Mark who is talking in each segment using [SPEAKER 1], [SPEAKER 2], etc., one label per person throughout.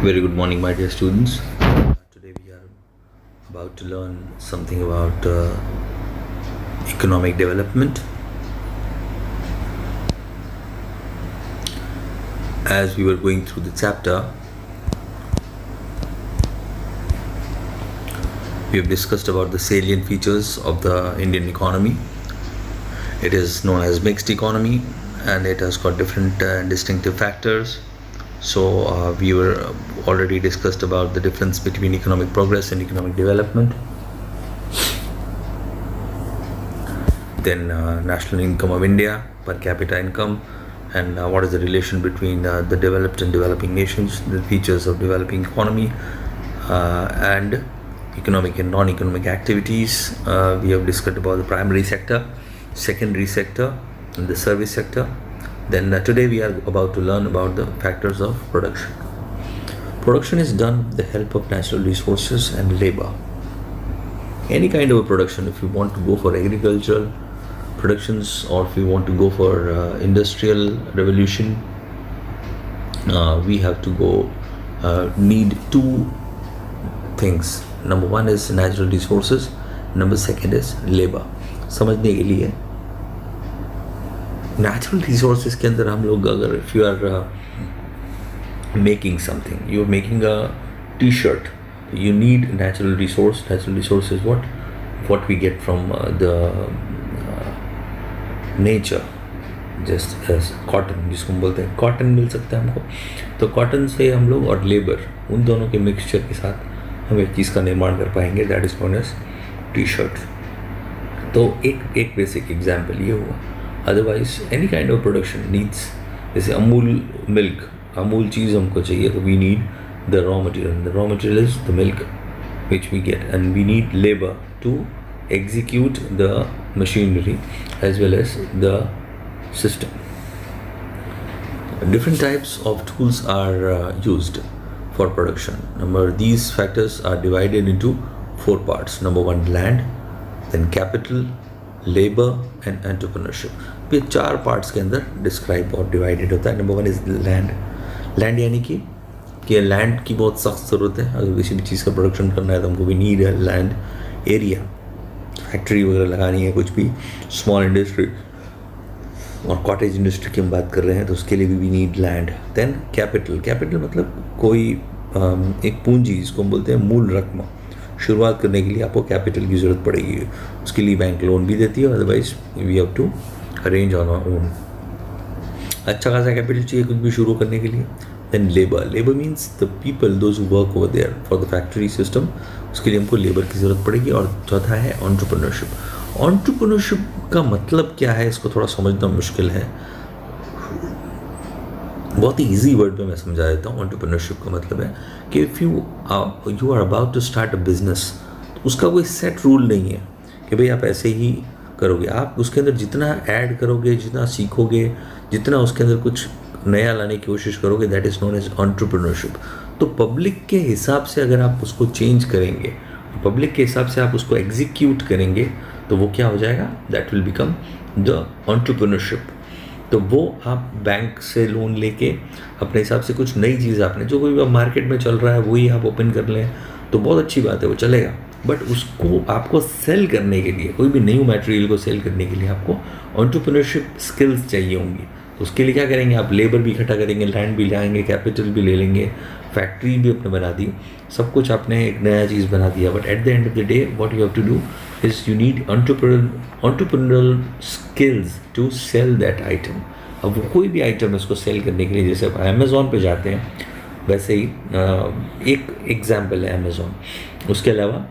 [SPEAKER 1] Very good morning, my dear students. Today we are about to learn something about economic development. As we were going through the chapter, we have discussed about the salient features of the Indian economy. It is known as mixed economy and it has got different distinctive factors. So we were already discussed about the difference between economic progress and economic development. Then national income of India, per capita income, and what is the relation between the developed and developing nations, the features of developing economy, and economic and non-economic activities. We have discussed about the primary sector, secondary sector, and the service sector. Then today we are about to learn about the factors of production. Production is done with the help of natural resources and labor. Any kind of a production, if you want to go for agricultural productions or if you want to go for industrial revolution, we have to need two things. Number one is natural resources, number second is labor. समझने के लिए natural resources के अंदर हम लोग अगर if you are making something, you are making a T shirt, you need natural resource. Natural resource is what we get from the nature, just as cotton, जिसको हम बोलते हैं कॉटन मिल सकता है हमको, तो कॉटन से हम लोग और लेबर, उन दोनों के मिक्सचर के साथ हम एक चीज़ का निर्माण कर पाएंगे, that is known as T shirt. तो एक बेसिक एग्जाम्पल ये हुआ. Otherwise any kind of production needs, जैसे अमूल मिल्क, अमूल चीज़ हमको चाहिए तो we need the raw material. The raw material is the milk which we get, and we need labor to execute the machinery as well as the system. Different types of tools are used for production. These factors are divided into four parts. Number one, land, then capital, labor and entrepreneurship. ये चार parts के अंदर describe और divided होता है. Number one is land. Land यानी कि land की बहुत सख्त ज़रूरत है. अगर किसी भी चीज़ का प्रोडक्शन करना है तो हमको भी नीड है लैंड एरिया. फैक्ट्री वगैरह लगानी है, कुछ भी स्मॉल इंडस्ट्री और कॉटेज इंडस्ट्री की हम बात कर रहे हैं तो उसके लिए भी need land. Then capital. Capital मतलब कोई एक पूंजी, जिसको हम बोलते हैं मूल रकम. शुरुआत करने के लिए आपको कैपिटल की ज़रूरत पड़ेगी. उसके लिए बैंक लोन भी देती है, otherwise we have to arrange on our own. अच्छा खासा कैपिटल चाहिए कुछ भी शुरू करने के लिए. Then labor. Labor means the people, those who work over there for the factory system. उसके लिए हमको लेबर की ज़रूरत पड़ेगी. और चौथा है entrepreneurship. Entrepreneurship का मतलब क्या है, इसको थोड़ा समझना मुश्किल है. बहुत ही ईजी वर्ड में मैं समझा देता हूँ. Entrepreneurship का मतलब है कि if you are about to start a business, तो उसका कोई सेट रूल नहीं है कि भाई आप ऐसे ही करोगे. आप उसके अंदर जितना ऐड करोगे, जितना सीखोगे, जितना उसके अंदर कुछ नया लाने की कोशिश करोगे, that is known as entrepreneurship. तो पब्लिक के हिसाब से अगर आप उसको चेंज करेंगे, पब्लिक के हिसाब से आप उसको एग्जीक्यूट करेंगे, तो वो क्या हो जाएगा, that will become the entrepreneurship. तो वो आप बैंक से लोन लेके अपने हिसाब से कुछ नई चीज़ आपने, जो कोई मार्केट में चल रहा है वही आप ओपन कर लें तो बहुत अच्छी बात है, वो चलेगा. बट उसको आपको सेल करने के लिए, कोई भी न्यू मटेरियल को सेल करने के लिए आपको एंटरप्रेन्योरशिप स्किल्स चाहिए होंगी. उसके लिए क्या करेंगे, आप लेबर भी इकट्ठा करेंगे, लैंड भी लाएंगे, कैपिटल भी ले लेंगे, फैक्ट्री भी अपने बना दी, सब कुछ आपने एक नया चीज़ बना दिया. But at the end of the day what you have to do is you need entrepreneurial skills to sell that item. अब वो कोई भी आइटम इसको सेल करने के लिए, जैसे आप अमेज़ॉन पे जाते हैं, वैसे ही एक एग्जाम्पल है अमेज़ॉन. उसके अलावा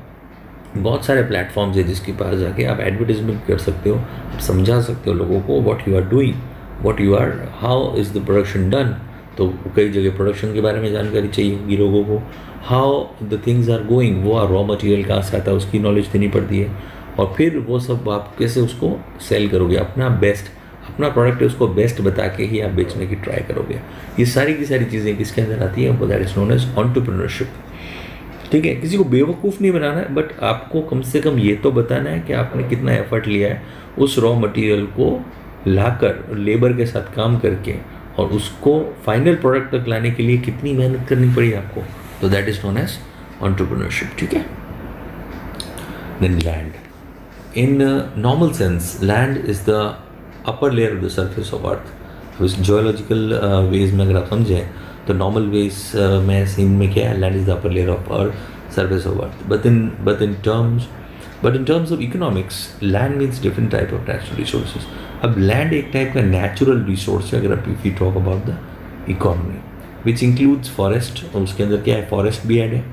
[SPEAKER 1] बहुत सारे प्लेटफॉर्म्स है जिसके पास जाके आप एडवर्टीजमेंट कर सकते हो, आप समझा सकते हो लोगों को what you are doing, how is the production done. तो कई जगह प्रोडक्शन के बारे में जानकारी चाहिए होगी लोगों को, how the things are going, वो रॉ मटेरियल कहाँ से आता है उसकी नॉलेज देनी पड़ती है. और फिर वो सब आप कैसे उसको सेल करोगे, अपना प्रोडक्ट है उसको बेस्ट बता के ही आप बेचने की ट्राई करोगे. ये सारी की सारी चीज़ें किसके अंदर आती हैं, that is known as entrepreneurship. ठीक है, किसी को बेवकूफ़ नहीं बनाना है, बट आपको कम से कम ये तो बताना है कि आपने कितना एफर्ट लिया है उस रॉ मटेरियल को लाकर लेबर के साथ काम करके और उसको फाइनल प्रोडक्ट तक लाने के लिए कितनी मेहनत करनी पड़ी आपको, तो that is known as entrepreneurship, ठीक है। Then land, in normal sense land is the upper layer of the surface of earth. उस जियोलॉजिकल वेज में अगर आप समझें तो नॉर्मल वेज में सीन में क्या है, land is the upper layer of earth, surface of earth. But in terms of economics land means different type of natural resources. अब लैंड एक टाइप का नेचुरल रिसोर्स है अगर आप if you talk about the economy, which includes forest, और उसके अंदर क्या है, फॉरेस्ट भी ऐड है।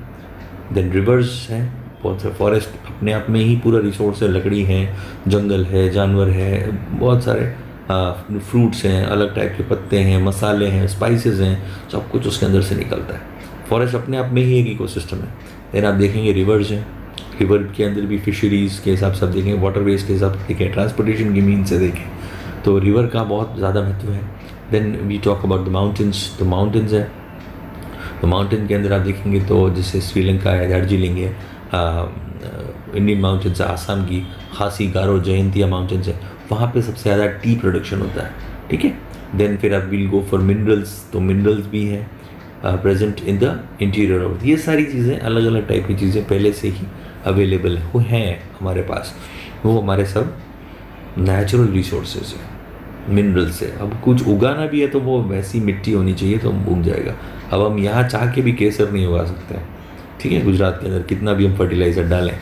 [SPEAKER 1] देन रिवर्स हैं, बहुत सारे फॉरेस्ट अपने आप में ही पूरा रिसोर्स है, लकड़ी है, जंगल है, जानवर है, बहुत सारे फ्रूट्स हैं, अलग टाइप के पत्ते हैं, मसाले हैं, स्पाइसेस हैं, सब कुछ उसके अंदर से निकलता है। फॉरेस्ट अपने आप में ही एक इकोसिस्टम है। देन आप देखेंगे रिवर्स हैं, रिवर के अंदर भी फिशरीज़ के हिसाब से आप देखें, वाटर वेज के हिसाब से देखें, ट्रांसपोर्टेशन की मीन से देखें, तो रिवर का बहुत ज़्यादा महत्व है। Then we talk about the mountains, तो माउंटेन्स है, तो माउंटेन के अंदर आप देखेंगे तो जैसे श्रीलंका है, दार्जिलिंग है, इंडियन माउंटेन्स है, आसाम की खासी, गारो, जयंतिया माउंटेन्स है, वहाँ पे सबसे ज़्यादा टी प्रोडक्शन होता है, ठीक है। देन फिर आप विल गो फॉर मिनरल्स, तो मिनरल्स भी हैं present in the interior of, ये सारी चीज़ें अलग अलग टाइप की चीज़ें पहले से ही अवेलेबल हैं हमारे पास, वो हमारे सब नेचुरल रिसोर्सेज हैं, मिनरल्स है। अब कुछ उगाना भी है तो वो वैसी मिट्टी होनी चाहिए तो उग जाएगा। अब हम यहाँ चाह के भी केसर नहीं उगा सकते हैं, ठीक है, गुजरात के अंदर कितना भी हम फर्टिलाइज़र डालें,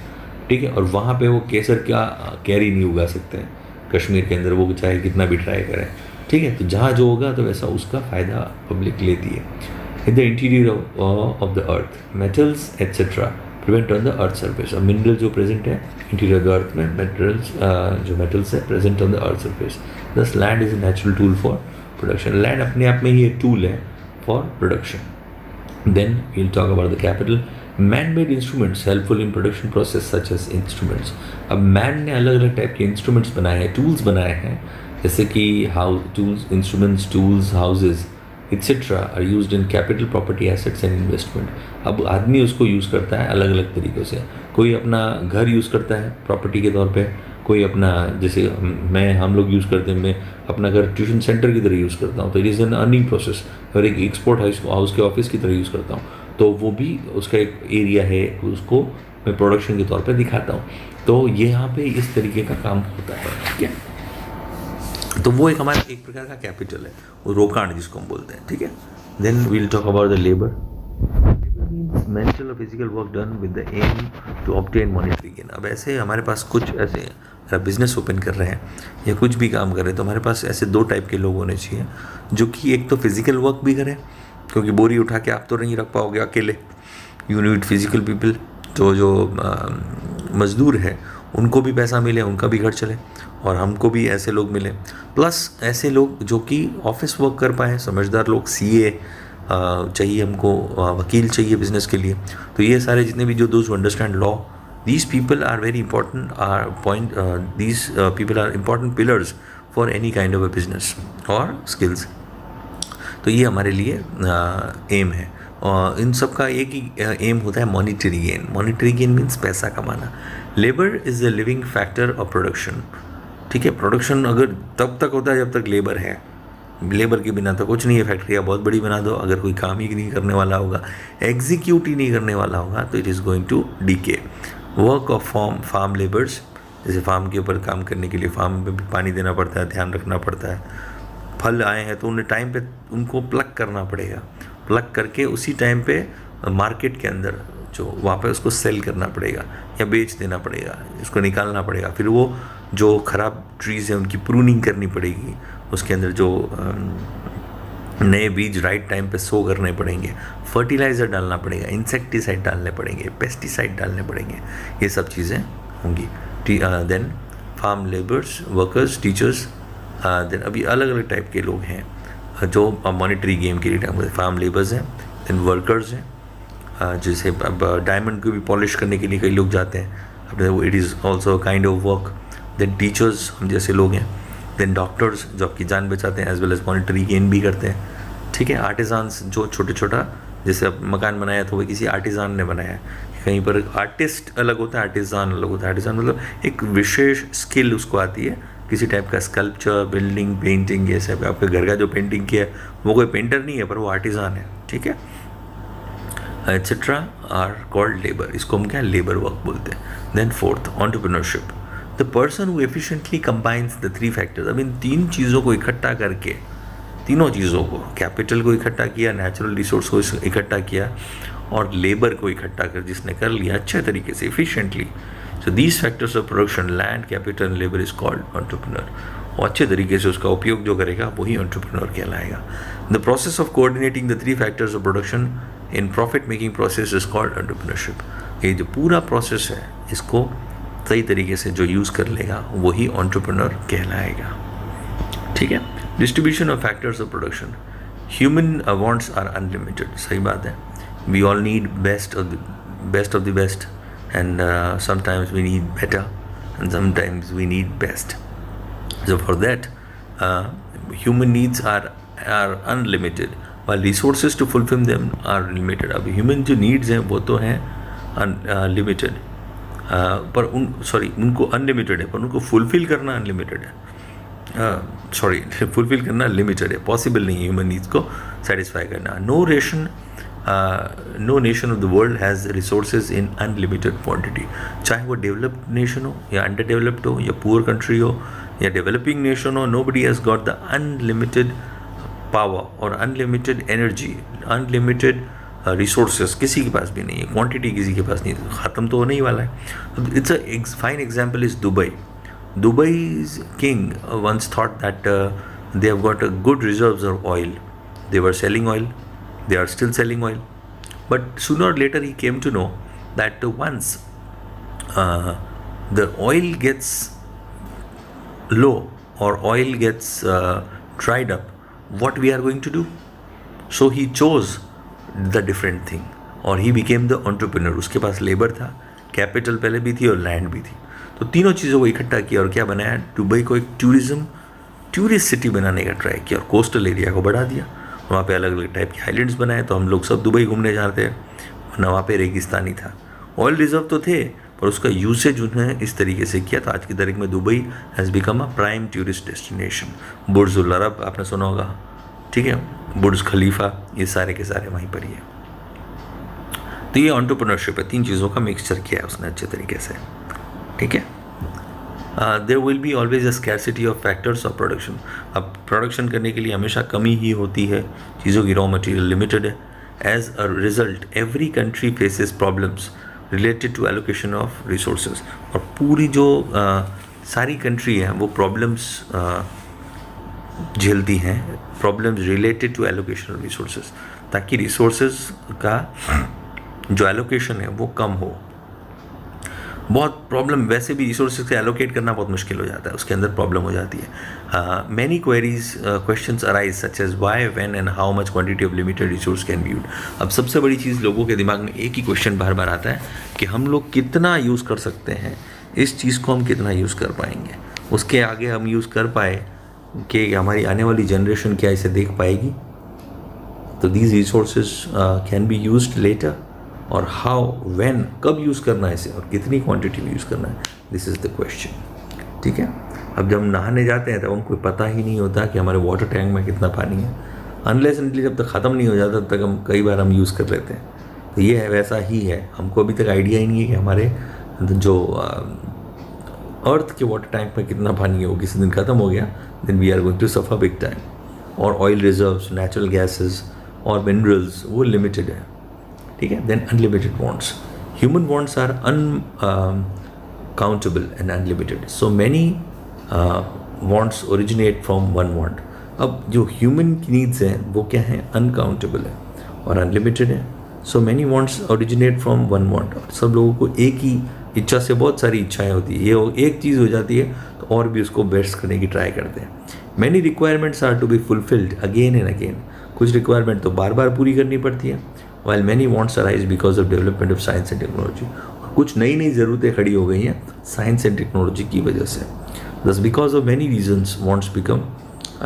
[SPEAKER 1] ठीक है, और वहाँ पे वो केसर का कैरी नहीं उगा सकते हैं, कश्मीर के अंदर वो चाहे कितना भी ट्राई करें, ठीक है। तो जहाँ जो होगा तो वैसा उसका फ़ायदा पब्लिक लेती है। In the interior of the earth metals etcetera prevent on the earth surface. अब मिनरल जो प्रेजेंट है इंटीरियर ऑफ द अर्थ में, मेटल्स जो मेटल्स है present on the earth surface. Thus land is a natural tool for production. Land अपने आप में ही एक टूल है for production. Then we will talk about the capital. Man made instruments helpful in production process such as instruments. अब man ने अलग अलग टाइप के इंस्ट्रूमेंट्स बनाए हैं, टूल्स बनाए हैं, जैसे कि house tools, instruments, tools, houses etcetera are used in capital, property, assets and investment. अब आदमी उसको यूज़ करता है अलग अलग तरीक़ों से। कोई अपना घर यूज़ करता है प्रॉपर्टी के तौर पे, कोई अपना, जैसे हम लोग यूज़ करते हैं, मैं अपना घर ट्यूशन सेंटर की तरह यूज़ करता हूँ, तो it is an earning process. और एक एक्सपोर्ट हाउस के ऑफिस की तरह यूज़ करता हूँ, तो वो भी उसका एक एरिया है, उसको मैं प्रोडक्शन के तौर पे दिखाता हूँ। तो ये यहाँ पे इस तरीके का काम होता है, ठीक है। तो वो एक हमारा एक प्रकार का कैपिटल है, वो रोकाण जिसको हम बोलते हैं, ठीक है। Then we'll talk about the labour. Mental और physical work done with the aim to obtain monetary gain. अब ऐसे हमारे पास कुछ ऐसे, अगर बिजनेस ओपन कर रहे हैं या कुछ भी काम कर रहे हैं, तो हमारे पास ऐसे दो टाइप के लोग होने चाहिए, जो कि एक तो फिजिकल वर्क भी करें, क्योंकि बोरी उठा के आप तो नहीं रख पाओगे अकेले, यू नीड फिजिकल पीपल। तो जो मज़दूर है उनको भी पैसा मिले, उनका भी घर चले, और हमको भी ऐसे लोग मिले, प्लस ऐसे लोग जो कि ऑफिस वर्क कर पाएँ, समझदार लोग, सीए चाहिए हमको, वकील चाहिए बिजनेस के लिए। तो ये सारे जितने भी जो दोस्त understand law, these people are very important, these people are important pillars for any kind of a business or skills। तो ये हमारे लिए एम है, और इन सब का एक ही एम होता है monetary gain. Monetary gain means पैसा कमाना। Labour is the living factor of production, ठीक है। प्रोडक्शन अगर तब तक होता है जब तक लेबर है, लेबर के बिना तो कुछ नहीं है। फैक्ट्रियाँ बहुत बड़ी बना दो, अगर कोई काम ही नहीं करने वाला होगा, एग्जीक्यूट ही नहीं करने वाला होगा, तो it is going to decay. Work of farm labours, जैसे फार्म के ऊपर काम करने के लिए फार्म में भी पानी देना पड़ता है, ध्यान रखना पड़ता है। फल आए हैं तो उन्हें टाइम पे उनको प्लग करना पड़ेगा, प्लग करके उसी टाइम पे मार्केट के अंदर जो वहाँ पे उसको सेल करना पड़ेगा या बेच देना पड़ेगा, इसको निकालना पड़ेगा। फिर वो जो ख़राब ट्रीज़ हैं उनकी प्रूनिंग करनी पड़ेगी, उसके अंदर जो नए बीज राइट टाइम पे सो करने पड़ेंगे, फर्टिलाइज़र डालना पड़ेगा, इंसेक्टिसाइड डालने पड़ेंगे, पेस्टिसाइड डालने पड़ेंगे, ये सब चीज़ें होंगी। Then farm labours, workers, teachers. Then अभी अलग अलग टाइप के लोग हैं जो मॉनिटरी गेम के लिए टाइम करते हैं। फार्म लेबर्स हैं, देन वर्कर्स हैं, जैसे अब डायमंड को भी पॉलिश करने के लिए कई लोग जाते हैं, अब it is also kind of work. Then teachers, हम जैसे लोग हैं। देन डॉक्टर्स जो आपकी जान बचाते हैं, as well as monetary gain भी करते हैं, ठीक है। आर्टिजान्स, जो छोटे छोटा, जैसे अब मकान बनाया तो वो किसी आर्टिजान ने बनाया है, कहीं पर आर्टिस्ट अलग होता है, आर्टिजान अलग होता है। आर्टिजान मतलब एक विशेष स्किल उसको आती है किसी टाइप का स्कल्पचर, बिल्डिंग, पेंटिंग, ये सब। आपके घर का जो पेंटिंग किया है वो कोई पेंटर नहीं है, पर वो आर्टिजान है, ठीक है, एट्सेट्रा आर कॉल्ड लेबर। इसको हम क्या लेबर वर्क बोलते हैं। Then fourth, entrepreneurship, the person who efficiently combines the three factors. अब इन तीन चीज़ों को इकट्ठा करके, तीनों चीज़ों को, कैपिटल को इकट्ठा किया, नेचुरल रिसोर्स को इकट्ठा किया और लेबर को इकट्ठा कर जिसने कर लिया अच्छे तरीके से, efficiently. So these factors of production, land, capital, labour, is called entrepreneur. और अच्छे तरीके से उसका उपयोग जो करेगा वही एंटरप्रेन्योर कहलाएगा। The process of coordinating the three factors of production in profit making process is called entrepreneurship. ये जो पूरा प्रोसेस है, इसको सही तरीके से जो यूज़ कर लेगा वही एंटरप्रेन्योर कहलाएगा, ठीक है। Distribution of factors of production, human wants are unlimited, सही बात है। We all need best of the best, and sometimes we need better and sometimes we need best. So for that, human needs are unlimited, while resources to fulfill them are limited. अब human जो needs हैं वो तो हैं limited, पर उनको unlimited है, पर उनको fulfill करना unlimited है। fulfill करना limited है, possible नहीं है human needs को satisfy करना। No nation of the world has resources in unlimited quantity, चाहे वो developed nation हो या underdeveloped हो या poor country हो या developing nation हो, nobody has got the unlimited power और unlimited energy, unlimited resources किसी के पास भी नहीं है, quantity किसी के पास नहीं है, ख़त्म तो होने ही वाला है। It's a fine example is Dubai. Dubai's king once thought that they have got a good reserves of oil. They were selling oil. They are still selling oil, but sooner or later he came to know that once the oil gets low or oil gets dried up, what we are going to do? So he chose the different thing और he became the entrepreneur. उसके पास labour था, capital पहले भी थी और land भी थी, तो तीनों चीज़ों को इकट्ठा किया और क्या बनाया, दुबई को एक टूरिस्ट सिटी बनाने का ट्राई किया और कोस्टल एरिया को बढ़ा दिया। वहाँ पे अलग अलग टाइप के आइलैंड्स बनाए, तो हम लोग सब दुबई घूमने जाते हैं, वरना वहाँ पे रेगिस्तानी था। ऑयल रिजर्व तो थे, पर उसका यूसेज उन्होंने इस तरीके से किया, तो आज की तारीख में Dubai has become a prime tourist destination. Burj al Arab आपने सुना होगा, ठीक है, बुर्ज खलीफा, ये सारे के सारे वहीं पर ही है। तो ये एंटरप्रेन्योरशिप है, तीन चीज़ों का मिक्सचर किया है उसने अच्छे तरीके से, ठीक है। There will be always a scarcity of factors of production. अब प्रोडक्शन करने के लिए हमेशा कमी ही होती है, चीज़ों की रॉ मटेरियल लिमिटेड है। As a result every country faces problems related to allocation of resources. और पूरी जो सारी कंट्री है वो प्रॉब्लम्स झेलती हैं, problems related to allocation of resources, ताकि रिसोर्सेज का जो एलोकेशन है वो कम हो। बहुत प्रॉब्लम, वैसे भी रिसोर्सेज को एलोकेट करना बहुत मुश्किल हो जाता है, उसके अंदर प्रॉब्लम हो जाती है। Many queries questions arise such as why, when and how much quantity of limited resource can be used. अब सबसे बड़ी चीज़ लोगों के दिमाग में एक ही क्वेश्चन बार बार आता है कि हम लोग कितना यूज़ कर सकते हैं, इस चीज़ को हम कितना यूज़ कर पाएंगे, उसके आगे हम यूज़ कर पाए कि हमारी आने वाली जनरेशन क्या इसे देख पाएगी। तो these resources can be used later, और हाउ, व्हेन, कब यूज़ करना है इसे और कितनी क्वांटिटी में यूज़ करना है, दिस इज़ द क्वेश्चन, ठीक है। अब जब हम नहाने जाते हैं तब हमको पता ही नहीं होता कि हमारे वाटर टैंक में कितना पानी है, अनलेस एंड जब तक ख़त्म नहीं हो जाता तब तक हम कई बार हम यूज़ कर लेते हैं। तो ये है, वैसा ही है, हमको अभी तक आइडिया ही नहीं है कि हमारे जो अर्थ के वाटर टैंक में कितना पानी है, वो किसी दिन ख़त्म हो गया, then we are going to suffer big time. और ऑयल रिजर्व्स, नेचुरल गैसेस और मिनरल्स वो लिमिटेड है, ठीक है। Then unlimited wants, human wants are uncountable and unlimited, so many wants originate from one want. अब जो ह्यूमन की needs हैं वो क्या हैं, अनकाउंटेबल है और अनलिमिटेड है। सो many wants originate from one want, सब लोगों को एक ही इच्छा से बहुत सारी इच्छाएं होती है, ये एक चीज़ हो जाती है तो और भी उसको बेस्ट करने की ट्राई करते हैं। Many requirements are to be fulfilled again and again, कुछ रिक्वायरमेंट तो बार बार पूरी करनी पड़ती है। while many wants arise because of development of science and technology, कुछ नई नई ज़रूरतें खड़ी हो गई हैं साइंस एंड टेक्नोलॉजी की वजह से। Thus because of many reasons wants become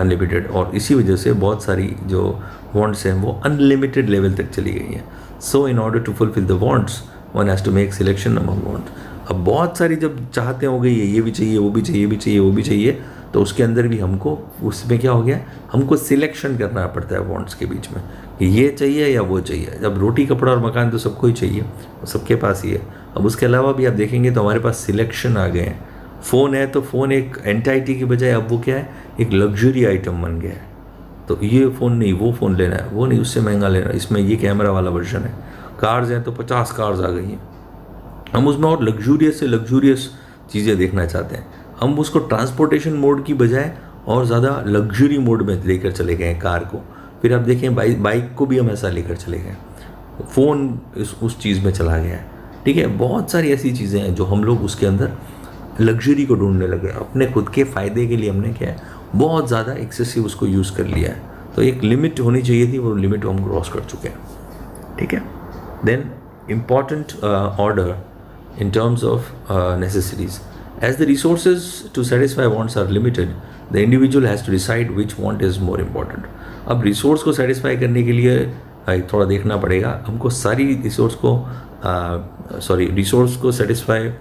[SPEAKER 1] unlimited, और इसी वजह से बहुत सारी जो wants हैं वो unlimited लेवल तक चली गई हैं। So in order to fulfill the wants, one has to make selection among wants। अब बहुत सारी जब चाहते हो गई है, ये भी चाहिए, वो भी चाहिए, ये भी चाहिए, वो भी चाहिए, तो उसके अंदर भी हमको उसमें क्या हो गया, हमको सिलेक्शन करना पड़ता है वांट्स के बीच में कि ये चाहिए या वो चाहिए। जब रोटी कपड़ा और मकान तो सबको ही चाहिए, सबके पास ही है। अब उसके अलावा भी आप देखेंगे तो हमारे पास सिलेक्शन आ गए हैं। फ़ोन है तो फ़ोन एक एंटाइटी की बजाय अब वो क्या है, एक लग्जरी आइटम बन गया है। तो ये फ़ोन नहीं, वो फ़ोन लेना है, वो नहीं उससे महंगा लेना है, इसमें ये कैमरा वाला वर्जन है। कार्स हैं तो 50 कार्स आ गई हैं। हम उसमें और लग्जूरियस से लग्जूरियस चीज़ें देखना चाहते हैं। हम उसको ट्रांसपोर्टेशन मोड की बजाय और ज़्यादा लग्जरी मोड में लेकर चले गए हैं कार को। फिर आप देखें बाइक को भी हम ऐसा लेकर चले गए। फ़ोन उस चीज़ में चला गया है। ठीक है, बहुत सारी ऐसी चीज़ें हैं जो हम लोग उसके अंदर लग्जरी को ढूंढने लगे। अपने खुद के फ़ायदे के लिए हमने क्या है, बहुत ज़्यादा एक्सेसिव उसको यूज़ कर लिया है। तो एक लिमिट होनी चाहिए थी, वो लिमिट हम क्रॉस कर चुके हैं। ठीक है, then important order in terms of necessities. As the resources to satisfy wants are limited, the individual has to decide which want is more important. अब रिसोर्स को सेटिस्फाई करने के लिए थोड़ा देखना पड़ेगा हमको। सारी रिसोर्स को सेटिस्फाई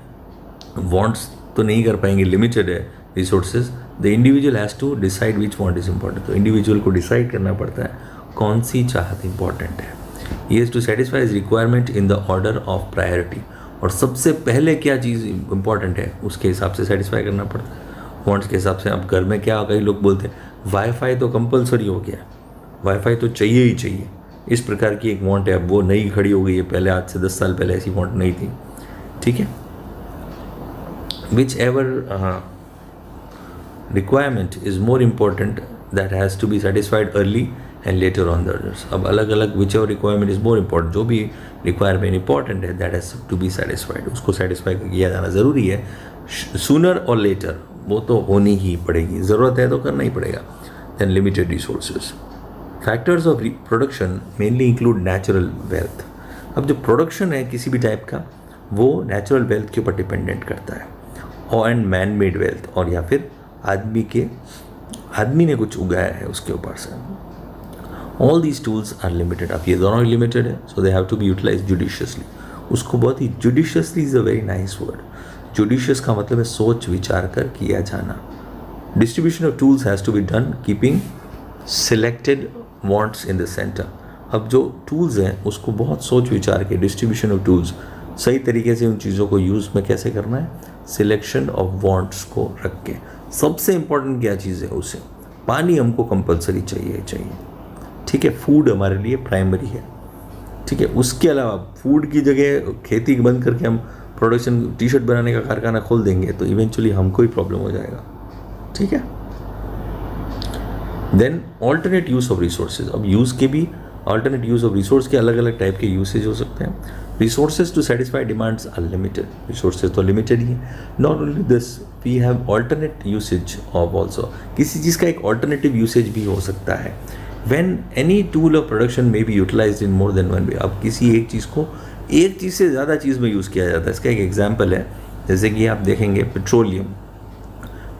[SPEAKER 1] वांट्स तो नहीं कर पाएंगे, लिमिटेड है resources. The individual has to decide which want is important. तो इंडिविजुअल को डिसाइड करना पड़ता है कौन सी चाहत इंपॉर्टेंट है। He has to satisfy his requirement in the order of priority. और सबसे पहले क्या चीज़ इंपॉर्टेंट है उसके हिसाब से सेटिस्फाई करना पड़ता है वांट्स के हिसाब से। अब घर में क्या, कई लोग बोलते हैं वाईफाई तो कंपलसरी हो गया, वाईफाई तो चाहिए ही चाहिए, इस प्रकार की एक वांट है। अब वो नई खड़ी हो गई है, पहले आज से 10 साल पहले ऐसी वांट नहीं थी। ठीक है, whichever requirement is more important that has to be satisfied early and later on the others. अब अलग अलग whichever requirement is more important, जो भी रिक्वायरमेंट इंपॉर्टेंट है that has to be satisfied, उसको सेटिस्फाई किया जाना ज़रूरी है। सूनर और लेटर वो तो होनी ही पड़ेगी, ज़रूरत है तो करना ही पड़ेगा। Than limited resources. Factors of production mainly include natural wealth. अब जो प्रोडक्शन है किसी भी टाइप का वो नेचुरल वेल्थ के ऊपर डिपेंडेंट करता है, और एंड मैन मेड वेल्थ, और या फिर आदमी ने कुछ उगाया है उसके ऊपर से। All these tools are limited. अब ये दोनों लिमिटेड है, so they have to be utilise judiciously. उसको बहुत ही judiciously is a very nice word. Judicious का मतलब है सोच विचार कर किया जाना। Distribution of tools has to be done keeping selected wants in the centre. अब जो टूल्स हैं उसको बहुत सोच विचार के, डिस्ट्रीब्यूशन ऑफ टूल्स सही तरीके से उन चीज़ों को यूज़ में कैसे करना है, सिलेक्शन ऑफ वांट्स को रख के। सबसे इंपॉर्टेंट क्या चीज़ है उसे, पानी हमको कंपलसरी चाहिए। ठीक है, फूड हमारे लिए प्राइमरी है। ठीक है, उसके अलावा फूड की जगह खेती बंद करके हम प्रोडक्शन टी शर्ट बनाने का कारखाना खोल देंगे तो इवेंचुअली हमको ही प्रॉब्लम हो जाएगा। ठीक है, then alternate use of resources. अब यूज़ के भी ऑल्टरनेट यूज़ ऑफ रिसोर्स के अलग अलग टाइप के यूसेज हो सकते हैं। Resources to satisfy demands are limited. Resources तो लिमिटेड ही है। Not only this, we have alternate usage of also. किसी चीज़ का एक ऑल्टरनेटिव यूसेज भी हो सकता है। When any tool of production may be utilized in more than one way। अब किसी एक चीज़ को एक चीज़ से ज़्यादा चीज़ में यूज़ किया जाता है। इसका एक एग्जांपल है, जैसे कि आप देखेंगे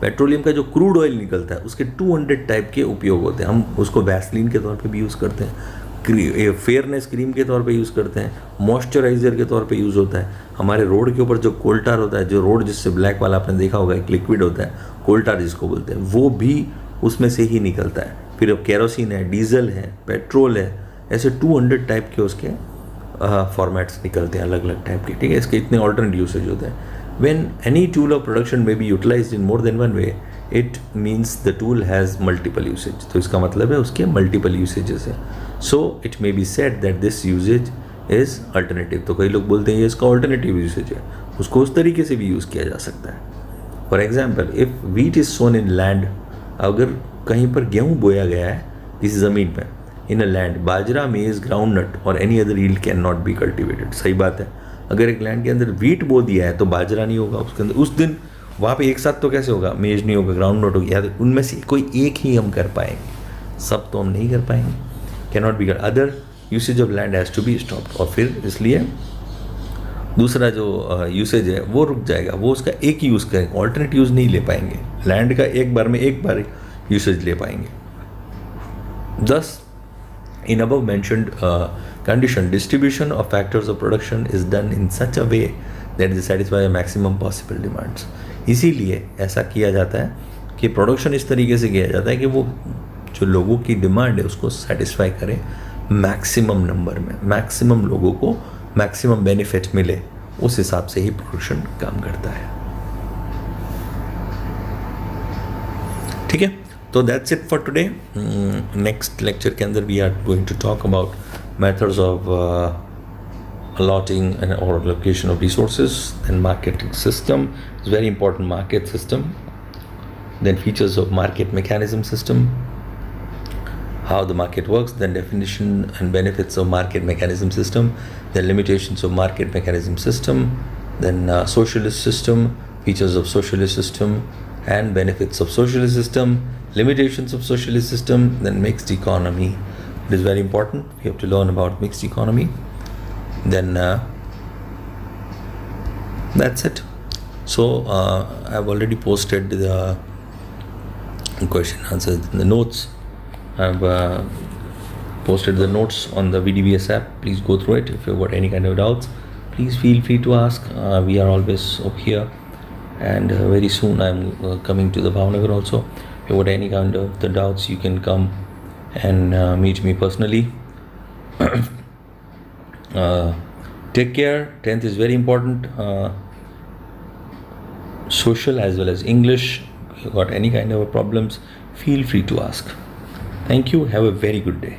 [SPEAKER 1] पेट्रोलियम का जो क्रूड ऑयल निकलता है उसके 200 टाइप के उपयोग होते हैं। हम उसको वैसलीन के तौर पे भी यूज़ करते हैं, फेयरनेस क्रीम के तौर पे यूज़ करते हैं, मॉइस्चराइज़र के तौर पे यूज़ होता है। हमारे रोड के ऊपर जो कोल्टार होता है, जो रोड जिससे ब्लैक वाला आपने देखा होगा, एक लिक्विड होता है कोल्टार जिसको बोलते हैं, वो भी उसमें से ही निकलता है। फिर अब केरोसिन है, डीजल है, पेट्रोल है, ऐसे 200 टाइप के उसके फॉर्मेट्स निकलते हैं अलग अलग टाइप के। ठीक है, इसके इतने ऑल्टरनेट यूसेज होते हैं। When any tool of production may be utilised in more than one way, it means the tool has multiple usage. तो इसका मतलब है उसके मल्टीपल यूसेजेस हैं। So it may be said that this usage is alternative. तो कई लोग बोलते हैं ये इसका ऑल्टरनेटिव यूसेज है, उसको उस तरीके से भी यूज़ किया जा सकता है। For example, if wheat is sown in land, अगर कहीं पर गेहूँ बोया गया है किसी ज़मीन पर, इन अ लैंड, बाजरा, मेज, ग्राउंड नट और any other yield can not be cultivated. सही बात है, अगर एक लैंड के अंदर वीट बो दिया है तो बाजरा नहीं होगा उसके अंदर उस दिन, वहाँ पे एक साथ तो कैसे होगा, मेज नहीं होगा, ग्राउंड नट होगी, उनमें से कोई एक ही हम कर पाएंगे, सब तो हम नहीं कर पाएंगे। Can not be, other usage of land has to be stopped. और फिर इसलिए दूसरा जो यूसेज है वो रुक जाएगा, वो उसका एक ही यूज़ करेंगे, ऑल्टरनेट यूज़ नहीं ले पाएंगे। लैंड का एक बार में एक बार यूसेज ले पाएंगे। Thus, in above mentioned condition, distribution of factors of production is done in such a way that it satisfies maximum possible demands. इसीलिए ऐसा किया जाता है कि प्रोडक्शन इस तरीके से किया जाता है कि वो जो लोगों की डिमांड है उसको सेटिस्फाई करे मैक्सिमम नंबर में, मैक्सिमम लोगों को मैक्सिमम बेनिफिट मिले, उस हिसाब से ही प्रोडक्शन काम करता है। ठीक है, तो that's it for today. Next lecture के अंदर we are going to talk about methods of allotting or allocation of resources, then marketing system is very important, market system, then features of market mechanism system, how the market works, then definition and benefits of market mechanism system, then limitations of market mechanism system, then socialist system, features of socialist system and benefits of socialist system, limitations of socialist system, then mixed economy. It is very important, we have to learn about mixed economy. Then that's it. So I've already posted the question answers in the notes. I've posted the notes on the VDBS app. Please go through it. If you've got any kind of doubts, please feel free to ask. We are always up here, and very soon I'm coming to the Bhavnagar also. If you've got any kind of the doubts, you can come and meet me personally. Take care. 10th is very important. Social as well as English. If you got any kind of problems, feel free to ask. Thank you. Have a very good day.